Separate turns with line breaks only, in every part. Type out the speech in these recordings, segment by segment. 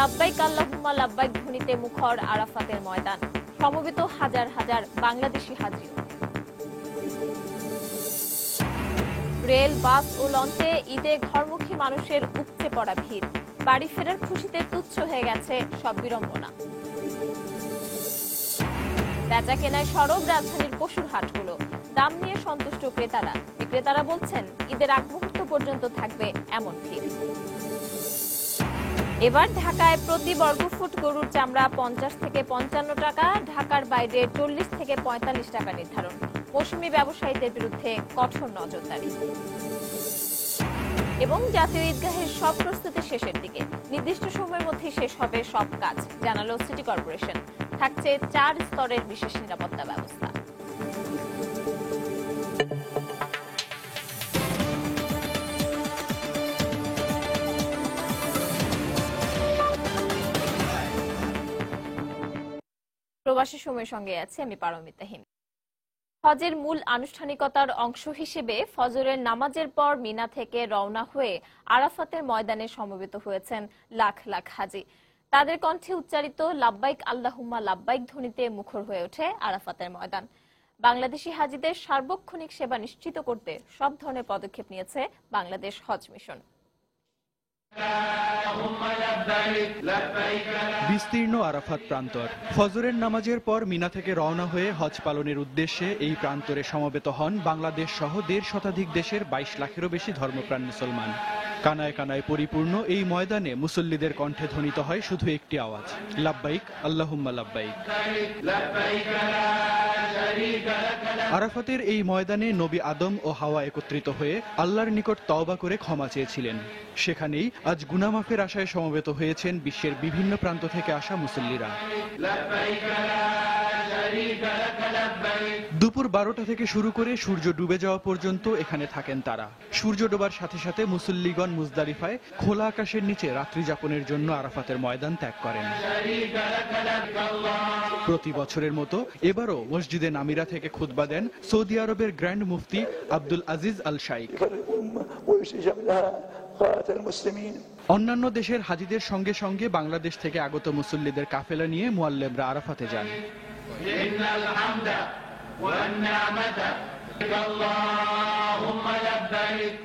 লাব্বাইক আল্লাহুম্মা লাব্বাইক ধ্বনিতে মুখর আরাফাতের ময়দান, সমবেত হাজার হাজার বাংলাদেশি হাজি। রেল, বাস ও লঞ্চে ঈদে ঘরমুখী মানুষের উপচে পড়া ভিড়, বাড়ি ফেরার খুশিতে তুচ্ছ হয়ে গেছে সব বিড়ম্বনা। বেচা কেনায় সরব রাজধানীর পশুর হাটগুলো, দাম নিয়ে সন্তুষ্ট ক্রেতারা। বিক্রেতারা বলছেন ঈদের আগ মুহূর্ত পর্যন্ত থাকবে এমন ভিড়। এবার ঢাকায় প্রতি বর্গফুট গরুর চামড়া 50 থেকে 55 টাকা, ঢাকার বাইরে 40 থেকে 45 টাকা নির্ধারণ। মৌসুমী ব্যবসায়ীদের বিরুদ্ধে কঠোর নজরদারি। এবং জাতীয় ঈদগাহের সব প্রস্তুতি শেষের দিকে, নির্দিষ্ট সময়ের মধ্যে শেষ হবে সব কাজ, জানালো সিটি কর্পোরেশন। থাকছে 4 স্তরের বিশেষ নিরাপত্তা ব্যবস্থা। প্রবাসী সময়ের সঙ্গে আছে আমি পারমিতা হিম। হজের মূল আনুষ্ঠানিকতার অংশ হিসেবে ফজরের নামাজের পর মিনা থেকে রওনা হয়ে আরাফাতের ময়দানে সমবেত হয়েছেন লাখ লাখ হাজি। তাদের কণ্ঠে উচ্চারিত লাব্বাইক আল্লাহুম্মা লাব্বাইক ধ্বনিতে মুখর হয়ে ওঠে আরাফাতের ময়দান। বাংলাদেশি হাজিদের সার্বক্ষণিক সেবা নিশ্চিত করতে সব ধরনের পদক্ষেপ নিয়েছে বাংলাদেশ হজ মিশন।
বিস্তীর্ণ আরাফাত প্রান্তর। ফজরের নামাজের পর মিনা থেকে রওনা হয়ে হজ পালনের উদ্দেশ্যে এই প্রান্তরে সমবেত হন বাংলাদেশ সহ 1.5 শতাধিক দেশের 22 লাখেরও বেশি ধর্মপ্রাণ মুসলমান। কানায় কানায় পরিপূর্ণ এই ময়দানে মুসল্লিদের কণ্ঠে ধ্বনিত হয় শুধু একটি আওয়াজ, লাব্বাইক আল্লাহুম্মা লাব্বাইক। আরাফাতের এই ময়দানে নবী আদম ও হাওয়া একত্রিত হয়ে আল্লাহর নিকট তওবা করে ক্ষমা চেয়েছিলেন। সেখানেই আজ গুনাহ মাফের আশায় সমবেত হয়েছেন বিশ্বের বিভিন্ন প্রান্ত থেকে আসা মুসল্লিরা। দুপুর 12টা থেকে শুরু করে সূর্য ডুবে যাওয়া পর্যন্ত এখানে থাকেন তারা। সূর্য ডোবার সাথে সাথে মুসল্লিগণ মুজদালিফায় খোলা আকাশের নিচে রাত্রি যাপনের জন্য আরাফাতের ময়দান ত্যাগ করেন। প্রতি বছরের মতো এবারও মসজিদে নামিরা থেকে খুতবা দেন সৌদি আরবের গ্র্যান্ড মুফতি আব্দুল আজিজ আল শাইখ। অন্যান্য দেশের হাজিদের সঙ্গে সঙ্গে বাংলাদেশ থেকে আগত মুসল্লিদের কাফেলা নিয়ে মুআল্লেমরা আরাফাতে যান।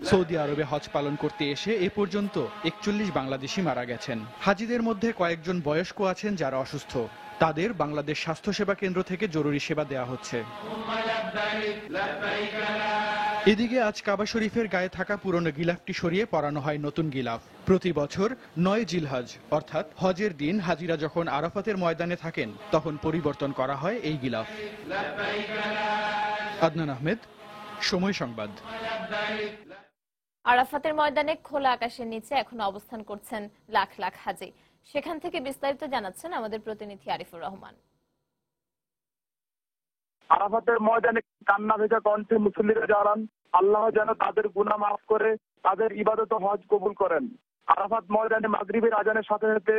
সৌদি আরবে হজ পালন করতে এসে এ পর্যন্ত 41 বাংলাদেশি মারা গেছেন। হাজিদের মধ্যে কয়েকজন বয়স্ক আছেন যারা অসুস্থ, তাদের বাংলাদেশ স্বাস্থ্যসেবা কেন্দ্র থেকে জরুরি সেবা দেওয়া হচ্ছে। এদিকে আজ কাবা শরীফের গায়ে থাকা পুরনো গিলাফটি সরিয়ে পরানো হয় নতুন গিলাফ। প্রতি বছর 9 জিলহজ অর্থাৎ হজের দিন হাজিরা যখন আরাফাতের ময়দানে থাকেন তখন পরিবর্তন করা হয় এই গিলাফ। আদনান আহমেদ, সময় সংবাদ।
আরাফাতের ময়দানে খোলা আকাশের নিচে এখন অবস্থান করছেন লাখ লাখ হাজি। সেখান থেকে বিস্তারিত জানাচ্ছেন আমাদের প্রতিনিধি আরিফুর রহমান।
আরাফাতের ময়দানে কান্না ভেজা কণ্ঠে মুসল্লিরা জানান, আল্লাহ যেন তাদের গুনাহ মাফ করে তাদের ইবাদত ও হজ কবুল করেন। আরাফাত ময়দানে মাগরিবের আজানের সাথে সাথে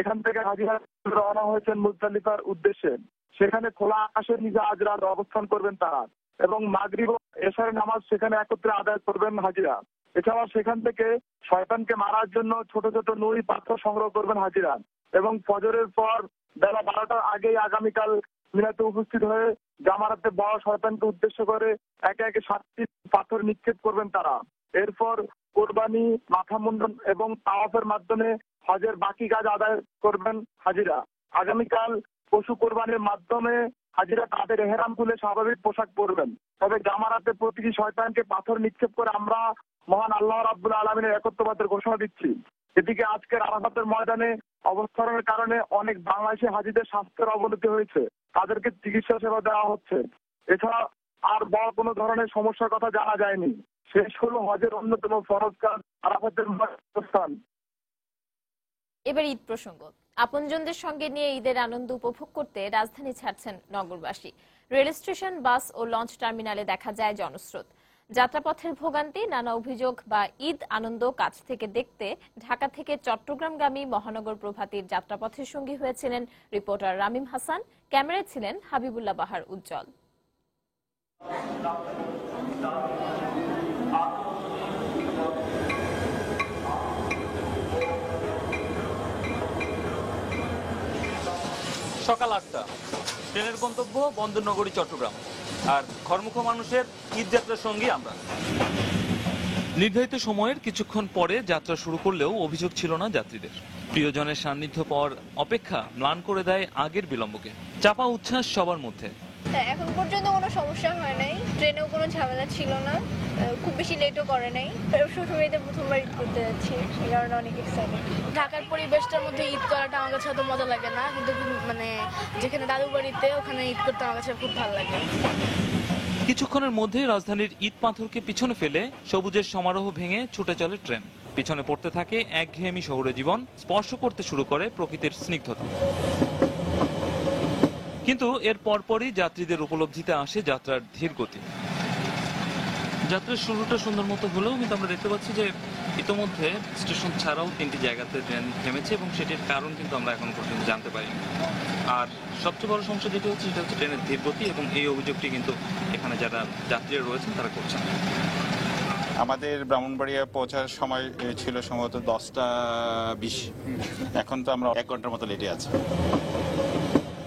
এখান থেকে হাজিরা রওনা হয়েছেন মুজদালিফার উদ্দেশ্যে। সেখানে খোলা আকাশের নিচে আজ রাত অবস্থান করবেন তারা এবং মাগরিব ও এশারের নামাজ সেখানে একত্রে আদায় করবেন হাজিরা। এছাড়াও সেখান থেকে শয়তানকে মারার জন্য ছোট ছোট নুড়ি পাথর সংগ্রহ করবেন হাজিরা এবং ফজরের পর বেলা 12টার আগেই আগামীকাল মিনাতে উপস্থিত হয়ে জামারাতে বড় শয়তানকে উদ্দেশ্য করে একে একে 7টি পাথর নিক্ষেপ করবেন তারা। এরপর কোরবানি, মাথা মুন্ডন এবং তাওয়াফের মাধ্যমে হজের বাকি কাজ আদায় করবেন হাজিরা। আগামীকাল পশু কোরবানির মাধ্যমে হাজিরা তাদের এহরাম খুলে স্বাভাবিক পোশাক পরবেন। তবে জামারাতে প্রতিটি শয়তানকে পাথর নিক্ষেপ করে আমরা মহান আল্লাহ রাব্বুল আলামিনের একত্ববাদের ঘোষণা দিচ্ছি। এদিকে আজকের আরাফাতের ময়দানে অবস্থানের কারণে অনেক বাংলাদেশি হাজিদের স্বাস্থ্যের অবনতি হয়েছে, তাদেরকে চিকিৎসা সেবা দেওয়া হচ্ছে। এছাড়া আর বড় কোনো ধরনের সমস্যার কথা জানা যায়নি। শেষ হলো হজের অন্যতম ফরজ কাজ আরাফাতের অবস্থান।
এবার ঈদ প্রসঙ্গ, আপনজনদের সঙ্গে নিয়ে ঈদের আনন্দ উপভোগ করতে রাজধানী ছাড়ছেন নগরবাসী। রেল স্টেশন, বাস ও লঞ্চ টার্মিনালে দেখা যায় জনস্রোত। যাত্রাপথের ভোগান্তি, নানা অভিযোগ বা ঈদ আনন্দ কাছ থেকে দেখতে ঢাকা থেকে চট্টগ্রামগামী মহানগর প্রভাতীর যাত্রাপথের সঙ্গী হয়েছিলেন রিপোর্টার রামিম হাসান, ক্যামেরায় ছিলেন হাবিবুল্লাহ বাহার উজ্জ্বল।
সকাল 8টা, ট্রেনের গন্তব্য বন্দরনগরী চট্টগ্রাম, আর ঘরমুখ মানুষের ঈদযাত্রার সঙ্গী আমরা। নির্ধারিত সময়ের কিছুক্ষণ পরে যাত্রা শুরু করলেও অভিযোগ ছিল না যাত্রীদের। প্রিয়জনের সান্নিধ্য পাওয়ার অপেক্ষা ম্লান করে দেয় আগের বিলম্বকে। চাপা উচ্ছ্বাস সবার মধ্যে।
এখন পর্যন্ত কোনো সমস্যা হয় নাই, ট্রেনেও কোনো ঝামেলা ছিল না, খুব বেশি লেটও করে নাই। শ্বশুরবাড়িতে প্রথমবার ঈদ করতে যাচ্ছি, সেই কারণে অনেক এক্সাইটেড।
ঢাকার পরিবেশটার মধ্যে ঈদ করাটা আমার কাছে অত মজা লাগে না, কিন্তু মানে যেখানে দাদু বাড়িতে ওখানে ঈদ করতে আমার কাছে খুব ভালো লাগে।
কিছুক্ষণের মধ্যেই রাজধানীর ঈদ পাথরকে পিছনে ফেলে সবুজের সমারোহ ভেঙে ছুটে চলে ট্রেন। পিছনে পড়তে থাকে একঘেয়েমি শহুরে জীবন, স্পর্শ করতে শুরু করে প্রকৃতির স্নিগ্ধতা। কিন্তু এর পরপরই যাত্রীদের উপলব্ধিতে আসে যাত্রার ধীর গতি। যাত্রার শুরুটা সুন্দর মতো হলেও কিন্তু আমরা দেখতে পাচ্ছি যে ইতোমধ্যে স্টেশন ছাড়াও 3টি জায়গাতে ট্রেন থেমেছে এবং সেটির কারণ কিন্তু আমরা এখন পর্যন্ত জানতে পারিনি। আর সবচেয়ে বড় সমস্যা যেটা হচ্ছে সেটা হচ্ছে ট্রেনের ধীর গতি, এবং এই অভিযোগটি কিন্তু এখানে যারা যাত্রীরা রয়েছেন তারা করছেন।
আমাদের ব্রাহ্মণবাড়িয়া পৌঁছার সময় ছিল সম্ভবত 10টা 20। এখন তো আমরা 1 ঘন্টার মতো লেটে আছি।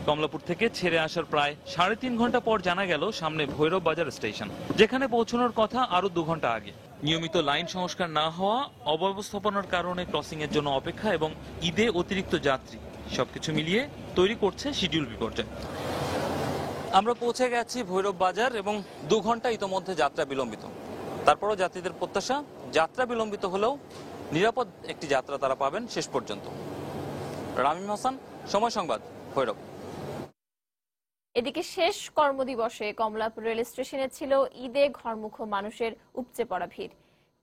কমলাপুর থেকে ছেড়ে আসার প্রায় 3.5 ঘন্টা পর জানা গেল সামনে ভৈরব বাজার স্টেশন, যেখানে পৌঁছানোর কথা আরো 2 ঘন্টা আগে। নিয়মিত লাইন সংস্কার না হওয়া, অব্যবস্থাপনার কারণে ক্রসিং এর জন্য অপেক্ষা এবং ঈদে অতিরিক্ত যাত্রী, সবকিছু মিলিয়ে তৈরি করছে শিডিউল বিপর্যয়। আমরা পৌঁছে গেছি ভৈরব বাজার এবং 2 ঘন্টা ইতোমধ্যে যাত্রা বিলম্বিত। তারপরও যাত্রীদের প্রত্যাশা, যাত্রা বিলম্বিত হলেও নিরাপদ একটি যাত্রা তারা পাবেন শেষ পর্যন্ত। রামিম হাসান, সময় সংবাদ, ভৈরব।
এদিকে শেষ কর্মদিবসে কমলাপুর রেল স্টেশনে ছিল ঈদে ঘরমুখ মানুষের উপচে পড়া ভিড়।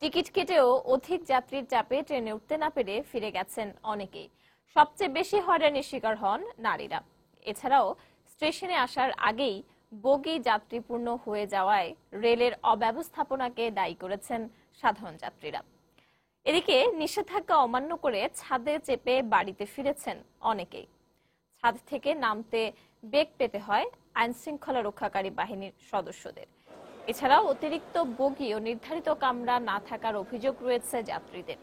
টিকিট কেটেও অধিক যাত্রীর চাপে ট্রেনে উঠতে না পেরে ফিরে গেছেন অনেকেই। সবচেয়ে বেশি হয়রানির শিকার হন নারীরা। এছাড়াও স্টেশনে আসার আগেই বগি যাত্রীপূর্ণ হয়ে যাওয়ায় রেলের অব্যবস্থাপনাকে দায়ী করেছেন সাধারণ যাত্রীরা। এদিকে নিষেধাজ্ঞা অমান্য করে ছাদে চেপে বাড়িতে ফিরেছেন অনেকেই। ছাদ থেকে নামতে বেগ পেতে হয় আইন শৃঙ্খলা রক্ষাকারী বাহিনীর সদস্যদের। এছাড়াও অতিরিক্ত বগি ও নির্ধারিত কামরা না থাকার অভিযোগ রয়েছে যাত্রীদের।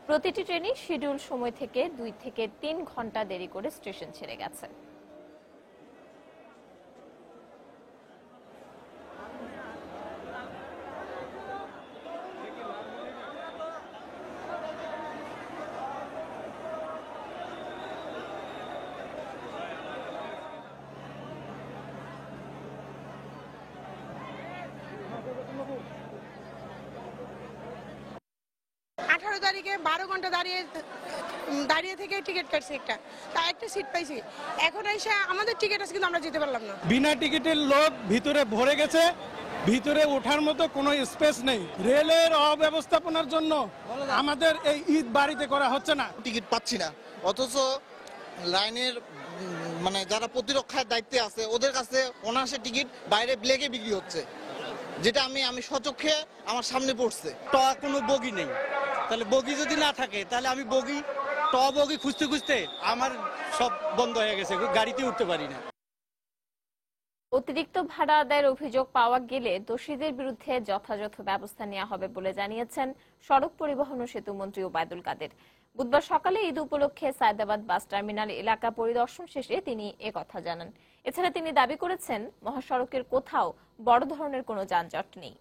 প্রতিটি ট্রেনই শিডিউল সময় থেকে 2 থেকে 3 ঘন্টা দেরি করে স্টেশন ছেড়ে গেছে।
তারিখে 12 ঘন্টা দাঁড়িয়ে থেকে টিকিট কাটছি, একটা সিট পাইছি। এখন এসে আমাদের টিকিট আছে কিন্তু আমরা যেতে পারলাম না।
বিনা টিকিটের লোক ভিতরে ভরে গেছে, ভিতরে ওঠার মতো কোনো স্পেস নেই। রেলের অব্যবস্থাপনার জন্য আমাদের এই ঈদ বাড়িতে করা হচ্ছে না।
টিকিট পাচ্ছি না, অথচ লাইনের মানে যারা প্রতিরক্ষার দায়িত্বে আছে ওদের কাছে অনায়াসে টিকিট বাইরে ব্লেকে বিক্রি হচ্ছে, যেটা আমি স্বচক্ষে আমার সামনে পড়ছে।
কোনো বগি নেই, তাহলে বগি যদি না থাকে তাহলে আমি বগি খুঁজতে খুঁজতে আমার সব বন্ধ হয়ে গেছে, গাড়িতে উঠতে পারি না।
অতিরিক্ত ভাড়া আদায়ের অভিযোগ পাওয়া গেলে দোষীদের বিরুদ্ধে যথাযথ ব্যবস্থা নেওয়া হবে বলে জানিয়েছেন সড়ক পরিবহন ও সেতু মন্ত্রী ওবায়দুল কাদের। বুধবার সকালে ঈদ উপলক্ষে সায়দাবাদ বাস টার্মিনাল এলাকা পরিদর্শন শেষে তিনি একথা জানান। এছাড়া তিনি দাবি করেছেন মহাসড়কের কোথাও বড় ধরনের কোনো যানজট নেই।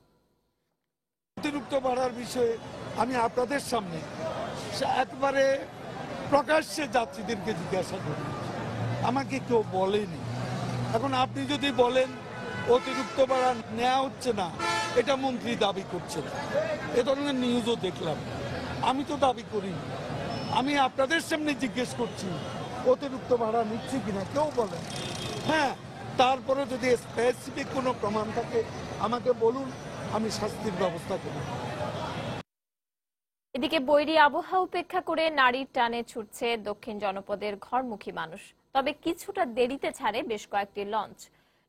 অতিরিক্ত ভাড়ার বিষয়ে আমি আপনাদের সামনে একবারে প্রকাশ্যে যাত্রীদেরকে জিজ্ঞাসা করি, আমাকে কেউ বলেনি। এখন আপনি যদি বলেন অতিরিক্ত ভাড়া নেওয়া হচ্ছে না, এটা মন্ত্রী দাবি করছেন, এ ধরনের নিউজও দেখলাম। আমি তো দাবি করিনি, আমি আপনাদের সামনে জিজ্ঞেস করছি অতিরিক্ত ভাড়া নিচ্ছি কিনা, কেউ বলেন। হ্যাঁ, তারপরে যদি স্পেসিফিক কোনো প্রমাণ থাকে আমাকে বলুন, আমি শাস্তির ব্যবস্থা করব।
এদিকে বৈরী আবহাওয়া উপেক্ষা করে নারীর টানে ছুটছে দক্ষিণ জনপদের ঘরমুখী মানুষ। তবে কিছুটা দেরিতে ছাড়ে বেশ কয়েকটি লঞ্চ।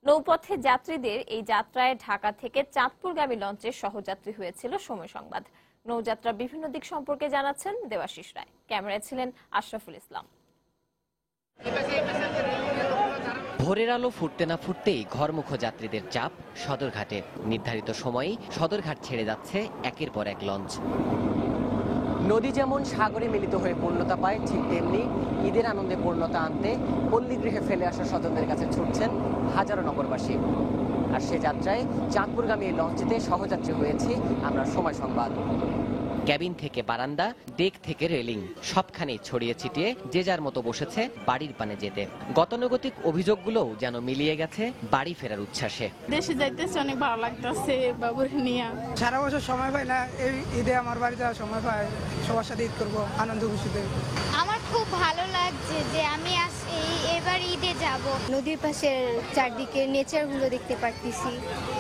নৌপথে যাত্রীদের এই যাত্রায় ঢাকা থেকে চাঁদপুরগামী লঞ্চের সহযাত্রী হয়েছিল সময় সংবাদ। নৌযাত্রার বিভিন্ন দিক সম্পর্কে জানাচ্ছেন দেবাশিস রায়। ক্যামেরায় ছিলেন আশরাফুল ইসলাম।
ভোরের আলো ফুটতে না ফুটতেই ঘরমুখ যাত্রীদের চাপ সদরঘাটে। নির্ধারিত সময়ে সদরঘাট ছেড়ে যাচ্ছে একের পর এক লঞ্চ। নদী যেমন সাগরে মিলিত হয়ে পূর্ণতা পায়, ঠিক তেমনি ঈদের আনন্দে পূর্ণতা আনতে পল্লীগৃহে ফেলে আসা স্বজনদের কাছে ছুটছেন হাজারো নগরবাসী। আর সে যাত্রায় চাঁদপুরগামী এই লঞ্চটিতে সহযাত্রী হয়েছি আমরা সময় সংবাদ। ক্যাবিন থেকে বারান্দা, ডেক থেকে রেলিং, সবখানেই ছড়িয়ে ছিটিয়ে যে যার মতো বসেছে বাড়ির পানে যেতে। গতানুগতিক অভিযোগগুলোও যেন মিলিয়ে গেছে বাড়ি ফেরার উচ্ছ্বাসে।
দেশে যাইতেছে, অনেক ভালো লাগতেছে বাবুর নিয়ে।
সারা বছর সময় পাই না, এই ঈদে আমার বাড়িতে সময় পাই, সবার সাথে ঈদ করবো আনন্দ খুশিতে।
আমার খুব ভালো লাগছে যে আমি এবার ঈদে যাব। নদীর পাশের চারদিকে নেচারগুলো দেখতে পারতেছি,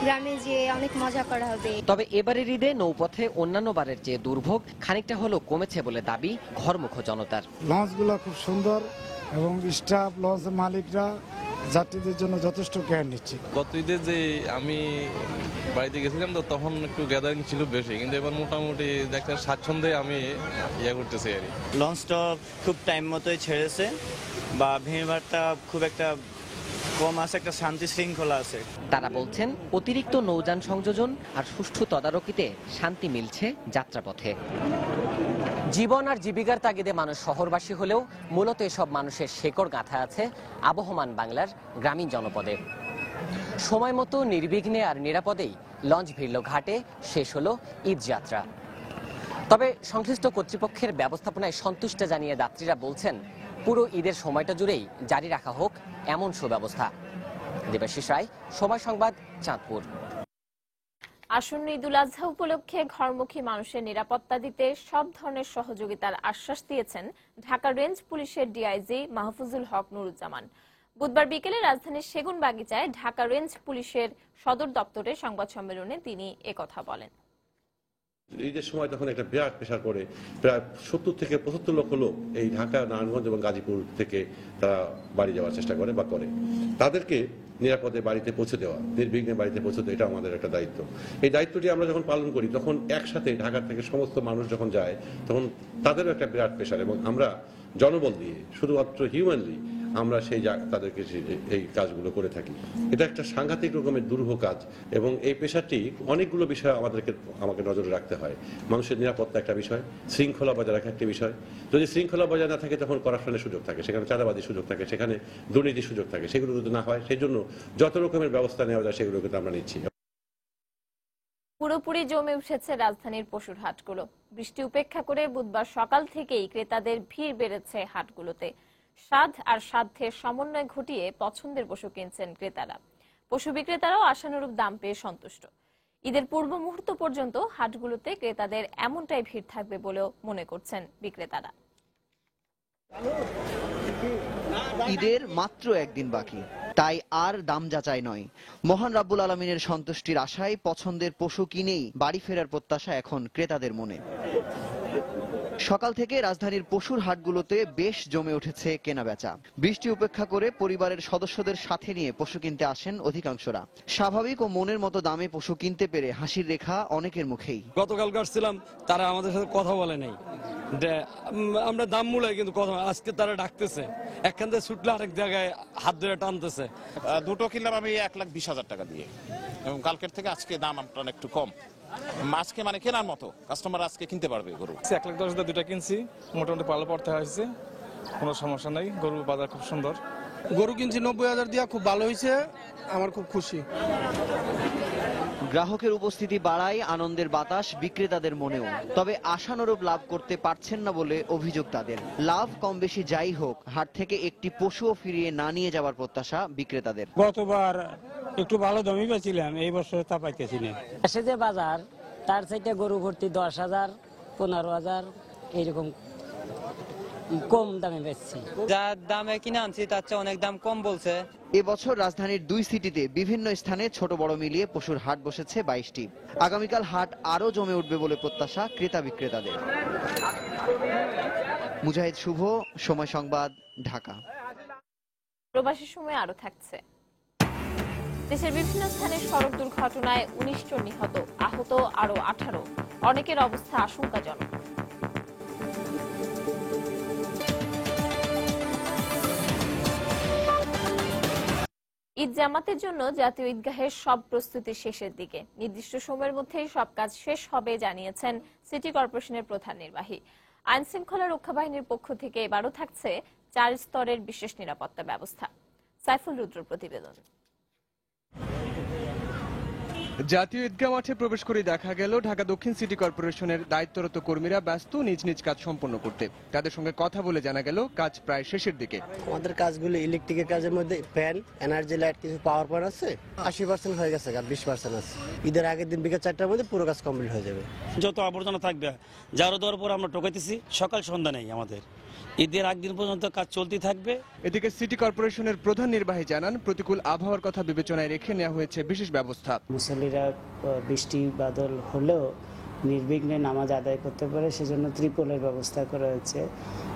গ্রামে যে অনেক মজা করা হবে।
তবে এবারের ঈদে নৌপথে অন্যান্য বারের চেয়ে দুর্ভোগ খানিকটা হলেও কমেছে বলে দাবি ঘরমুখ জনতার।
লঞ্চগুলো খুব সুন্দর এবং স্টাফ লঞ্চের মালিকরা যাত্রীদের জন্য যথেষ্ট কেয়ার নিচ্ছে।
গত ঈদে যে আমি বাড়িতে গেছিলাম তো তখন একটু গ্যাদারিং ছিল বেশি, কিন্তু এবার মোটামুটি দেখতে স্বাচ্ছন্দ্যে আমি করতেছি আর কি।
লঞ্চটা খুব টাইম মতোই ছেড়েছে, বা ভিড়ভাড়টা খুব একটা কম আছে, একটা শান্তি শৃঙ্খলা আছে।
তারা বলছেন অতিরিক্ত নৌযান সংযোজন আর সুষ্ঠু তদারকিতে শান্তি মিলছে যাত্রাপথে। জীবন আর জীবিকার তাগিদে মানুষ শহরবাসী হলেও মূলত এসব মানুষের শেকড় গাঁথা আছে আবহমান বাংলার গ্রামীণ জনপদে। সময় মতো নির্বিঘ্নে আর নিরাপদেই লঞ্চ ভিড়ল ঘাটে, শেষ হলো ঈদ যাত্রা। তবে সংশ্লিষ্ট কর্তৃপক্ষের ব্যবস্থাপনায় সন্তুষ্ট জানিয়ে যাত্রীরা বলছেন পুরো ঈদের সময়টা জুড়েই জারি রাখা হোক এমন সুব্যবস্থা। দেবাশিস রায়, সময় সংবাদ, চাঁদপুর।
আসন্ন ঈদুল আজহা উপলক্ষে ঘরমুখী মানুষের নিরাপত্তা দিতে সব ধরনের সহযোগিতার আশ্বাস দিয়েছেন ঢাকা রেঞ্জ পুলিশের ডিআইজি মাহফুজুল হক নুরুজ্জামান। বুধবার বিকেলে রাজধানীর সেগুনবাগিচায় ঢাকা রেঞ্জ পুলিশের সদর দপ্তরে সংবাদ সম্মেলনে তিনি একথা বলেন।
ঈদের সময় তখন একটা বিরাট প্রেসার পড়ে, প্রায় 70 থেকে 75 লক্ষ লোক এই ঢাকা, নারায়ণগঞ্জ এবং গাজীপুর থেকে তারা বাড়ি যাওয়ার চেষ্টা করে বা করে। তাদেরকে নিরাপদে বাড়িতে পৌঁছে দেওয়া, নির্বিঘ্নে বাড়িতে পৌঁছে দেওয়া, এটা আমাদের একটা দায়িত্ব। এই দায়িত্বটি আমরা যখন পালন করি তখন একসাথে ঢাকা থেকে সমস্ত মানুষ যখন যায় তখন তাদেরও একটা বিরাট প্রেসার, এবং আমরা জনবল দিয়ে শুধুমাত্র হিউম্যানলি আমরা তাদেরকে এই কাজগুলো করে থাকি। এটা একটা সাংঘাতিক রকমের দুরূহ কাজ, এবং এই পেশাটি অনেকগুলো বিষয় আমাকে নজরে রাখতে হয়। মানুষের নিরাপত্তা একটা বিষয়, শৃঙ্খলা বজায় রাখা একটা বিষয়। যদি শৃঙ্খলা বজায় না থাকে তখন করাপশনের সুযোগ থাকে, সেখানে চাঁদাবাদীর সুযোগ থাকে, সেখানে দুর্নীতির সুযোগ থাকে। সেগুলো যদি না হয়, সেই জন্য যত রকমের ব্যবস্থা নেওয়া যায় সেগুলো কিন্তু আমরা নিচ্ছি।
পুরোপুরি জমে উঠেছে রাজধানীর পশুর হাটগুলো। বৃষ্টি উপেক্ষা করে বুধবার সকাল থেকেই ক্রেতাদের ভিড় বেড়েছে হাটগুলোতে। স্বাদ আর সাধ্যের সমন্বয় ঘটিয়ে পছন্দের পশু কিনছেন ক্রেতারা। পশু বিক্রেতারাও আশানুরূপ দাম পেয়ে সন্তুষ্ট। ঈদের পূর্ব মুহূর্ত পর্যন্ত হাটগুলোতে ক্রেতাদের এমনটাই ভিড় থাকবে বলেও মনে করছেন বিক্রেতারা।
ঈদের মাত্র একদিন বাকি, তাই আর দাম যাচাই নয়। মহান রাব্বুল আলামিনের সন্তুষ্টির আশায় পছন্দের পশু কিনেই বাড়ি ফেরার প্রত্যাশা এখন ক্রেতাদের মনে। সকাল থেকে রাজধানীর পশুর হাটগুলোতে বেশ জমে উঠেছে কেনাবেচা। বৃষ্টি উপেক্ষা করে পরিবারের সদস্যদের সাথে নিয়ে পশু কিনতে আসেন অধিকাংশরা। স্বাভাবিক ও মনের মতো দামে পশু কিনতে পেরে হাসির রেখা অনেকের মুখেই।
গতকাল কাটছিলাম, তারা আমাদের সাথে কথা বলে নাই, আমরা দাম মূলায় কিন্তু কথা, আজকে তারা ডাকতেছে, একখান থেকে ছুটলে আরেক জায়গায় হাত ধরে টানতেছে।
দুটো কিনলাম আমি 1,20,000 টাকা দিয়ে, এবং কালকের থেকে আজকে দাম আপনার একটু কম। আজকে মানে কেনার মতো কাস্টমার আজকে কিনতে পারবে গরু।
1,10,000 দুটা কিনছি, মোটামুটি পালো পড়তে হয়েছে, কোনো সমস্যা নাই। গরু বাজার খুব সুন্দর।
গরু কিনছি 90,000 দিয়া, খুব ভালো হয়েছে, আমার খুব খুশি।
গ্রাহকের উপস্থিতি বাড়ায় আনন্দের বাতাস বিক্রেতাদের মনেও। তবে আশানুরূপ লাভ করতে পারছেন না বলে অভিযোগ তাদের। লাভ কম বেশি যাই হোক, হাট থেকে একটি পশুও ফিরিয়ে না নিয়ে যাওয়ার প্রত্যাশা বিক্রেতাদের।
গতবার একটু ভালো দামই পেয়েছিলাম, এই বছর তা পাইতেছি না।
এসে যে বাজার, তার চাইতে গরু ভর্তি 10,000, 15,000 এইরকম কম দামে বেচছি।
যার দামে কিনে আনছি তার চেয়ে অনেক দাম কম বলছে।
এবছর রাজধানীর 2 সিটিতে বিভিন্ন স্থানে ছোট বড় মিলিয়ে পশুর হাট বসেছে 22টি। আগামীকাল হাট আরো জমে উঠবে বলে প্রত্যাশা ক্রেতা বিক্রেতাদের। মুজাহিদ শুভ, সময় সংবাদ, ঢাকা।
প্রবাসী সময় আরো থাকছে। দেশের বিভিন্ন স্থানে সড়ক দুর্ঘটনায় 19 জন নিহত, আহত আরো 18, অনেকের অবস্থা আশঙ্কাজনক। ঈদ জামাতের জন্য জাতীয় ঈদগাহের সব প্রস্তুতি শেষের দিকে, নির্দিষ্ট সময়ের মধ্যেই সব কাজ শেষ হবে জানিয়েছেন সিটি কর্পোরেশনের প্রধান নির্বাহী। আইন শৃঙ্খলা রক্ষা বাহিনীর পক্ষ থেকে এবারও থাকছে 4 স্তরের বিশেষ নিরাপত্তা ব্যবস্থা। সাইফুল রুদ্র প্রতিবেদন।
জাতীয় ঈদগাহ মাঠে প্রবেশ করে দেখা গেল ঢাকা দক্ষিণ সিটি কর্পোরেশনের দায়িত্বরত কর্মীরা ব্যস্ত নিজ নিজ কাজ সম্পন্ন করতে। তাদের সঙ্গে কথা বলে জানা গেল কাজ প্রায় শেষের দিকে।
আমাদের কাজগুলো ইলেকট্রিকের কাজের মধ্যে ফ্যান, এনার্জি লাইট, কিছু পাওয়ার পয়েন্ট আছে, 80% হয়ে গেছে, আর 20% আছে। ঈদের আগের দিন বিকেল 4টার মধ্যে পুরো কাজ কমপ্লিট হয়ে যাবে।
যত আবর্জনা থাকবে যারও দেওয়ার পর আমরা টোকাইতেছি, সকাল সন্ধ্যা নেই আমাদের, ঈদের আগদিন পর্যন্ত কাজ চলতে থাকবে।
এদিকে সিটি কর্পোরেশনের প্রধান নির্বাহী জানান, প্রতিকূল আবহাওয়ার কথা বিবেচনায় রেখে নেওয়া হয়েছে বিশেষ ব্যবস্থা।
মুসল্লিরা বৃষ্টি বাদল হলেও নির্বিঘ্নে নামাজ আদায় করতে পারে, সেজন্য ত্রিপলের ব্যবস্থা করা হয়েছে,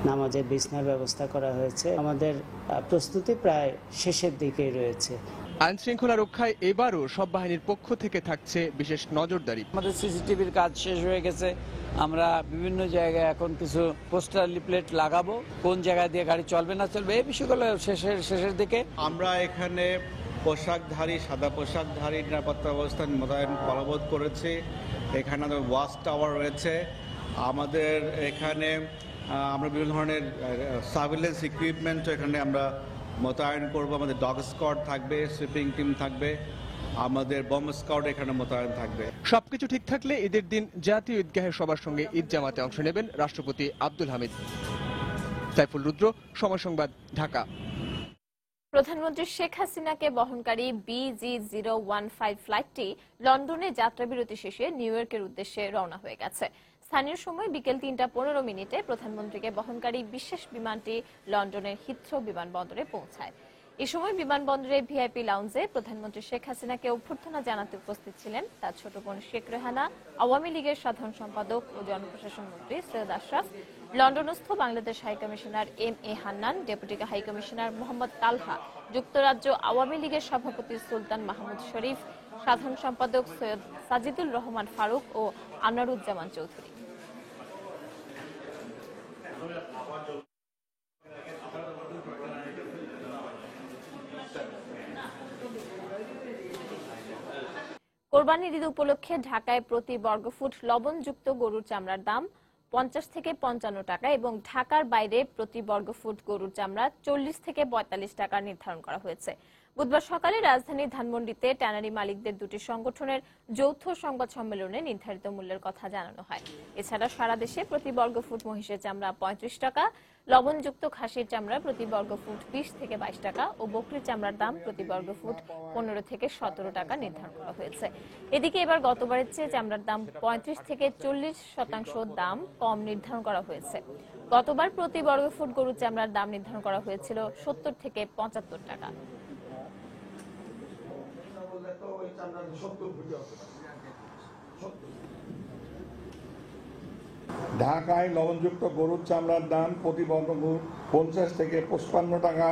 নামাজের বিছনার ব্যবস্থা করা হয়েছে। আমাদের প্রস্তুতি প্রায় শেষের দিকেই রয়েছে।
আইন শৃঙ্খলা রক্ষায় এবারও সব বাহিনীর পক্ষ থেকে থাকছে বিশেষ নজরদারি।
আমাদের সিসিটিভির কাজ শেষ হয়ে গেছে, আমরা বিভিন্ন জায়গায় এখন কিছু পোস্টার লিফলেট লাগাবো, কোন জায়গা দিয়ে গাড়ি চলবে না চলবে এই বিষয়গুলো শেষের দিকে।
আমরা এখানে পোশাকধারী, সাদা পোশাকধারী নিরাপত্তা ব্যবস্থা মোতায়েন বলবৎ করেছি। এখানে আমাদের ওয়াচ টাওয়ার রয়েছে, আমাদের এখানে আমরা বিভিন্ন ধরনের সার্ভিলেন্স ইকুইপমেন্ট এখানে আমরা মোতায়েন করব। আমাদের ডগ স্কোয়াড থাকবে, সুইপিং টিম থাকবে, আমাদের বম্ব স্কোয়াড এখানে মোতায়েন থাকবে।
সবকিছু ঠিক থাকলে ঈদের দিন জাতীয় ঈদগাহের সবার সঙ্গে ঈদ জামাতে অংশ নেবেন রাষ্ট্রপতি আব্দুল হামিদ। সাইফুল রুদ্র, সময় সংবাদ, ঢাকা।
প্রধানমন্ত্রী শেখ হাসিনাকে বহনকারী BG015 ফ্লাইটটি লন্ডনে যাত্রাবিরতি শেষে নিউ ইয়র্কের উদ্দেশ্যে রওনা হয়ে গেছে। স্থানীয় সময় বিকেল 3:15 প্রধানমন্ত্রীকে বহনকারী বিশেষ বিমানটি লন্ডনের হিথ্রো বিমানবন্দরে পৌঁছায়। এই সময় বিমানবন্দরে ভিআইপি লাউঞ্জে প্রধানমন্ত্রী শেখ হাসিনাকে অভ্যর্থনা জানাতে উপস্থিত ছিলেন তার ছোট বোন শেখ রেহানা, আওয়ামী লীগের সাধারণ সম্পাদক ও জনপ্রশাসন মন্ত্রী সৈয়দ আশরাফ, লন্ডনস্থ Bangladesh high commissioner MA Hannan, deputy high commissioner Mohammad Talha, যুক্তরাজ্য আওয়ামী লীগের সভাপতি সুলতান মাহমুদ শরীফ, সাধারণ সম্পাদক সৈয়দ সাজিদুল রহমান ফারুক ও আনারুজ্জামান চৌধুরী। কোরবানির ঈদ উপলক্ষে ঢাকায় প্রতি বর্গফুট লবণযুক্ত গরুর চামড়ার দাম 50 থেকে 55 টাকা এবং ঢাকার বাইরে প্রতি বর্গফুট গরুর চামড়া 40 থেকে 45 টাকা নির্ধারণ করা হয়েছে। বুধবার সকালে রাজধানীর ধানমন্ডিতে ট্যানারি মালিকদের দুটি সংগঠনের যৌথ সংবাদ সম্মেলনে নির্ধারিত মূল্যের কথা জানানো হয়। এছাড়া সারা দেশে প্রতি বর্গফুট মহিষের চামড়া 35 টাকা, লবণযুক্ত খাসির চামড়া প্রতি বর্গফুট 20 থেকে 22 টাকা ও বকরির চামড়ার দাম প্রতি বর্গফুট 15 থেকে 17 টাকা নির্ধারণ করা হয়েছে। এদিকে এবার গতবারের চেয়ে চামড়ার দাম 35 থেকে 40% দাম কম নির্ধারণ করা হয়েছে। গতবার প্রতি বর্গফুট গরুর চামড়ার দাম নির্ধারণ করা হয়েছিল 70 থেকে 75 টাকা।
ঢাকায় লবণযুক্ত গরুর চামড়ার দাম প্রতি বর্গফুট 50 থেকে 55 টাকা।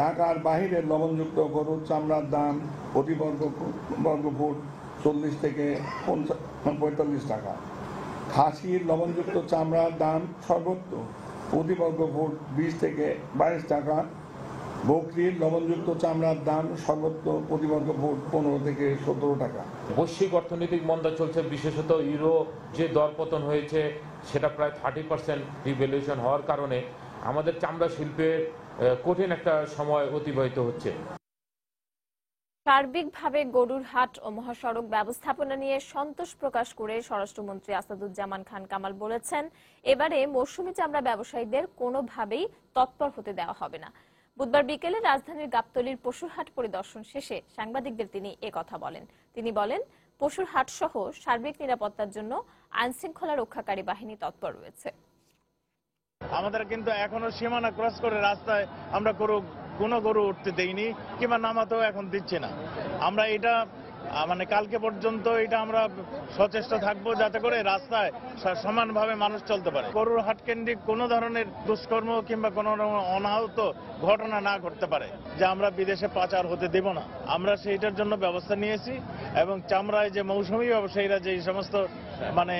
ঢাকার বাহিরে লবণযুক্ত গরুর চামড়ার দাম প্রতি বর্গফুট 40 থেকে 45 টাকা। খাসির লবণযুক্ত চামড়ার দাম সর্বোচ্চ প্রতি বর্গফুট 20 থেকে 22 টাকা। বকরির লবণযুক্ত চামড়ার দাম সর্বোচ্চ প্রতি বর্গফুট 15 থেকে 17 টাকা।
বৈশ্বিক অর্থনৈতিক মন্দা চলছে, বিশেষত ইউরো যে দরপতন হয়েছে সেটা প্রায় 30% ডিভ্যালুয়েশন হওয়ার কারণে আমাদের চামড়া শিল্পের কঠিন একটা সময় অতিবাহিত হচ্ছে।
সার্বিকভাবে গরুর হাট ও মহাসড়ক ব্যবস্থাপনা নিয়ে সন্তোষ প্রকাশ করে স্বরাষ্ট্রমন্ত্রী আসাদুজ্জামান খান কামাল বলেছেন, এবারে মৌসুমী চামড়া ব্যবসায়ীদের কোনোভাবেই তৎপর হতে দেওয়া হবে না। বুধবার বিকেলে রাজধানীর গাবতলীর পশুর হাট পরিদর্শন শেষে সাংবাদিকদের তিনি কথা বলেন। তিনি বলেন, পশুর হাট সহ সার্বিক নিরাপত্তার জন্য আইন শৃঙ্খলা রক্ষাকারী বাহিনী তৎপর রয়েছে।
আমাদের কিন্তু এখনো সীমানা ক্রস করে রাস্তায় আমরা কোনো গরু উঠতে দেইনি কিংবা নামাতেও এখন দিচ্ছে না। আমরা এটা মানে কালকে পর্যন্ত এটা আমরা সচেষ্ট থাকবো যাতে করে রাস্তায় সমানভাবে মানুষ চলতে পারে। গরুর হাট কেন্দ্রিক কোনো ধরনের দুষ্কর্ম কিংবা কোনো অনাহত ঘটনা না ঘটতে পারে, যা আমরা বিদেশে পাচার হতে দেব না। আমরা সেইটার জন্য ব্যবস্থা নিয়েছি এবং চামড়ায় যে মৌসুমী ব্যবসায়ীরা যে সমস্ত মানে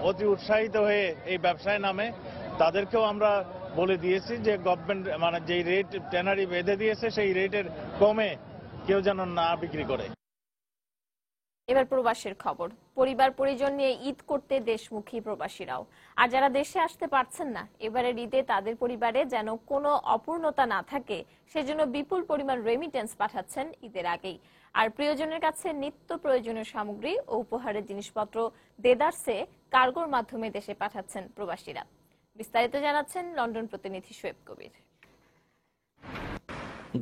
অতি উৎসাহিত হয়ে এই ব্যবসায় নামে তাদেরকেও আমরা বলে দিয়েছি যে গভর্নমেন্ট মানে যেই রেট ট্যানারি বেঁধে দিয়েছে সেই রেটের কমে কেউ যেন না বিক্রি করে।
এবার প্রবাসের খবর। পরিবার পরিজন নিয়ে ঈদ করতে দেশমুখী প্রবাসীরাও। আর যারা দেশে আসতে পারছেন না, এবারের ঈদে তাদের পরিবারে যেন কোনো অপূর্ণতা না থাকে, সেজন্য বিপুল পরিমাণ রেমিটেন্স পাঠাচ্ছেন ঈদের আগেই। আর প্রিয়জনের কাছে নিত্য প্রয়োজনীয় সামগ্রী ও উপহারের জিনিসপত্র দেদারসে কার্গোর মাধ্যমে দেশে পাঠাচ্ছেন প্রবাসীরা। বিস্তারিত জানাচ্ছেন লন্ডন প্রতিনিধি শোয়েব কবির।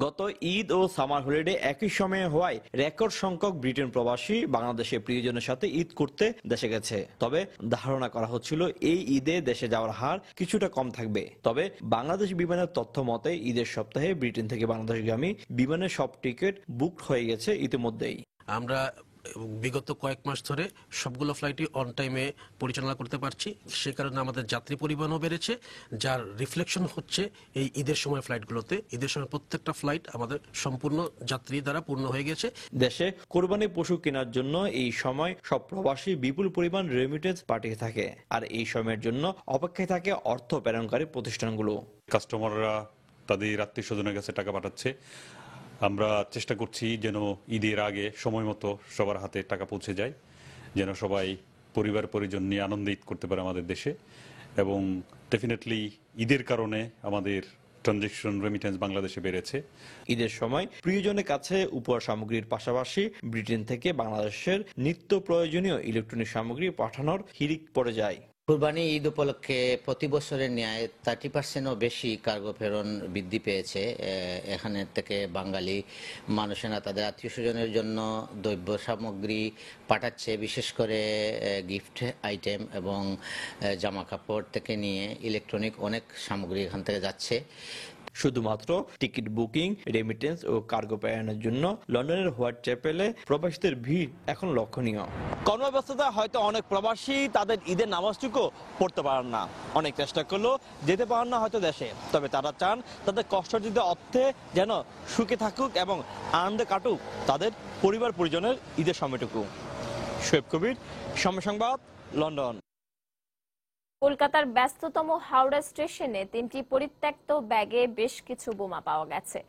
গত ঈদ ও সামার হলিডে একই সময়ে হওয়ায় রেকর্ড সংখ্যক ব্রিটেন প্রবাসী বাংলাদেশে প্রিয়জনের সাথে ঈদ করতে দেশে গেছে। তবে ধারণা করা হচ্ছিল এই ঈদে দেশে যাওয়ার হার কিছুটা কম থাকবে। তবে বাংলাদেশ বিমানের তথ্য মতে ঈদের সপ্তাহে ব্রিটেন থেকে বাংলাদেশগামী বিমানের সব টিকিট বুক হয়ে গেছে ইতিমধ্যেই।
আমরা বিগত কয়েক মাস ধরে সবগুলো ফ্লাইটই অন টাইমে পরিচালনা করতে পারছি। সে কারণে আমাদের যাত্রী পরিবহনও বেড়েছে, যার রিফ্লেকশন হচ্ছে এই ঈদের সময় ফ্লাইটগুলোতে। ঈদের সময় প্রত্যেকটা ফ্লাইট আমাদের সম্পূর্ণ যাত্রী দ্বারা পূর্ণ হয়ে গেছে।
দেশে কোরবানি পশু কেনার জন্য এই সময় সব প্রবাসী বিপুল পরিমাণ রেমিটেন্স পাঠিয়ে থাকে। আর এই সময়ের জন্য অপেক্ষায় থাকে অর্থ প্রেরণকারী প্রতিষ্ঠানগুলো।
কাস্টমাররা তাদের আত্মীয় স্বজনের কাছে টাকা পাঠাচ্ছে। আমরা চেষ্টা করছি যেন ঈদের আগে সময় মতো সবার হাতে টাকা পৌঁছে যায়, যেন সবাই পরিবার পরিজন নিয়ে আনন্দে ঈদ করতে পারে আমাদের দেশে। এবং ডেফিনেটলি ঈদের কারণে আমাদের ট্রানজেকশন রেমিটেন্স বাংলাদেশে বেড়েছে।
ঈদের সময় প্রিয়জনের কাছে উপহার সামগ্রীর পাশাপাশি ব্রিটেন থেকে বাংলাদেশের নিত্য প্রয়োজনীয় ইলেকট্রনিক সামগ্রী পাঠানোর হিড়িক পড়ে যায়।
কুরবানি ঈদ উপলক্ষে প্রতি বছরের ন্যায় 30%ও বেশি কার্গো প্রেরণ বৃদ্ধি পেয়েছে। এখানে থেকে বাঙালি মানুষেরা তাদের আত্মীয় স্বজনের জন্য দ্রব্য সামগ্রী পাঠাচ্ছে, বিশেষ করে গিফট আইটেম এবং জামা কাপড় থেকে নিয়ে ইলেকট্রনিক অনেক সামগ্রী এখান থেকে যাচ্ছে।
শুধুমাত্র টিকিট বুকিং, রেমিটেন্স ও কার্গো প্রেরণের জন্য লন্ডনের হোয়াইট চ্যাপেলে প্রবাসীদের ভিড় এখন লক্ষণীয়। কর্মব্যস্ততা হয়তো অনেক প্রবাসী তাদের ঈদের নামাজটুকু পড়তে পারেন না, অনেক চেষ্টা করলেও যেতে পারেন না হয়তো দেশে। তবে তারা চান তাদের কষ্টার্জিত অর্থে যেন সুখে থাকুক এবং আনন্দে কাটুক তাদের পরিবার পরিজনের ঈদের সময়টুকু। শোয়েব কবির, সময় সংবাদ, লন্ডন।
কলকাতার ব্যস্ততম হাওড়া স্টেশনে 3টি পরিত্যক্ত ব্যাগে বেশ কিছু বোমা পাওয়া গেছে।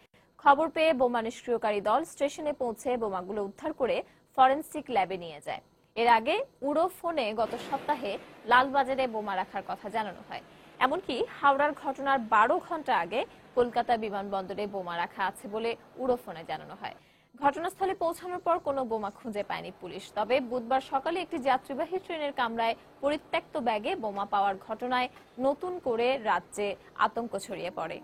খবর পেয়ে বোমা নিষ্ক্রিয়কারী দল স্টেশনে পৌঁছে বোমাগুলো উদ্ধার করে ফরেনসিক ল্যাবে নিয়ে যায়। এর আগে উড়ো ফোনে গত সপ্তাহে লালবাজারে বোমা রাখার কথা জানানো হয়। এমনকি হাওড়ার ঘটনার 12 ঘন্টা আগে কলকাতা বিমানবন্দরে বোমা রাখা আছে বলে উড়ো ফোনে জানানো হয়। ঘটনাস্থলে পৌঁছানোর পর কোনো বোমা খুঁজে পায়নি পুলিশ। তবে বুধবার সকালে একটি যাত্রীবাহী ট্রেনের কামরায় পরিত্যক্ত ব্যাগে বোমা পাওয়ার ঘটনায় নতুন করে রাজ্যে আতঙ্ক ছড়িয়ে পড়ে।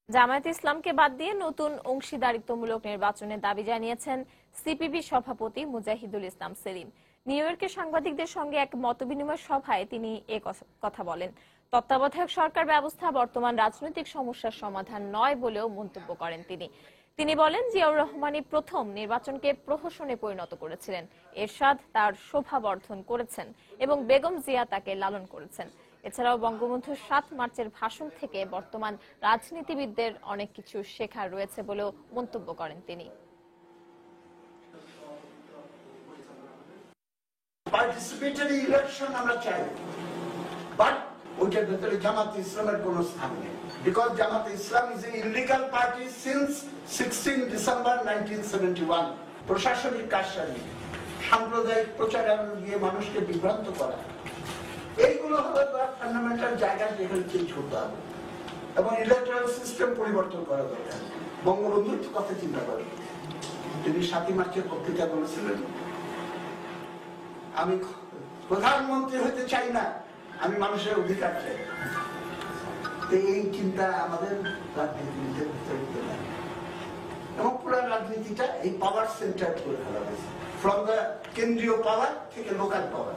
জামায়াতে ইসলামকে বাদ দিয়ে নতুন অংশীদারিত্বমূলক নির্বাচনের দাবি জানিয়েছেন সিপিবি সভাপতি মুজাহিদুল ইসলাম সেলিম। নিউ ইয়র্কে সাংবাদিকদের সঙ্গে এক মতবিনিময় সভায় তিনি এ কথা বলেন। তত্ত্বাবধায়ক সরকার ব্যবস্থা বর্তমান রাজনৈতিক সমস্যার সমাধান নয় বলেও মন্তব্য করেন তিনি বলেন, জিয়াউর রহমানই প্রথম নির্বাচনকে প্রহসনে পরিণত করেছিলেন। এরশাদ তার শোভা বর্ধন করেছেন এবং বেগম জিয়া তাকে লালন করেছেন। এছাড়াও বঙ্গবন্ধুর 7 মার্চের ভাষণ থেকে বর্তমান রাজনীতিবিদদের অনেক কিছু শেখার রয়েছে বলেও মন্তব্য করেন তিনি।
পার্টিসিপেটরি ইলেকশন আমরা চাই, বাট ওইটার ভেতরে জামাত ইসলামের কোনো স্থান নেই। Because Jamaat Islam is an illegal party since 16 December 1971. প্রশাসনিক কারসাজি, সাম্প্রদায়িক প্রচারণা দিয়ে মানুষকে বিভ্রান্ত করা, এইগুলো হলো ফান্ডামেন্টাল জায়গা যেখানে চেঞ্জ করতে হবে এবং ইলেকট্রাল সিস্টেম পরিবর্তন করা দরকার। বঙ্গবন্ধুর কথা চিন্তা করেন, তিনি 7 মার্চের বক্তৃতা বলেছিলেন, আমি প্রধানমন্ত্রী হতে চাই না, আমি মানুষের অধিকার চাই। এই চিন্তা আমাদের রাজনীতিতে এবং পুরো রাজনীতিটা এই পাওয়ার সেন্টার করে ফেলা হয়েছে, ফ্রম দ্য কেন্দ্রীয় পাওয়ার থেকে লোকাল পাওয়ার।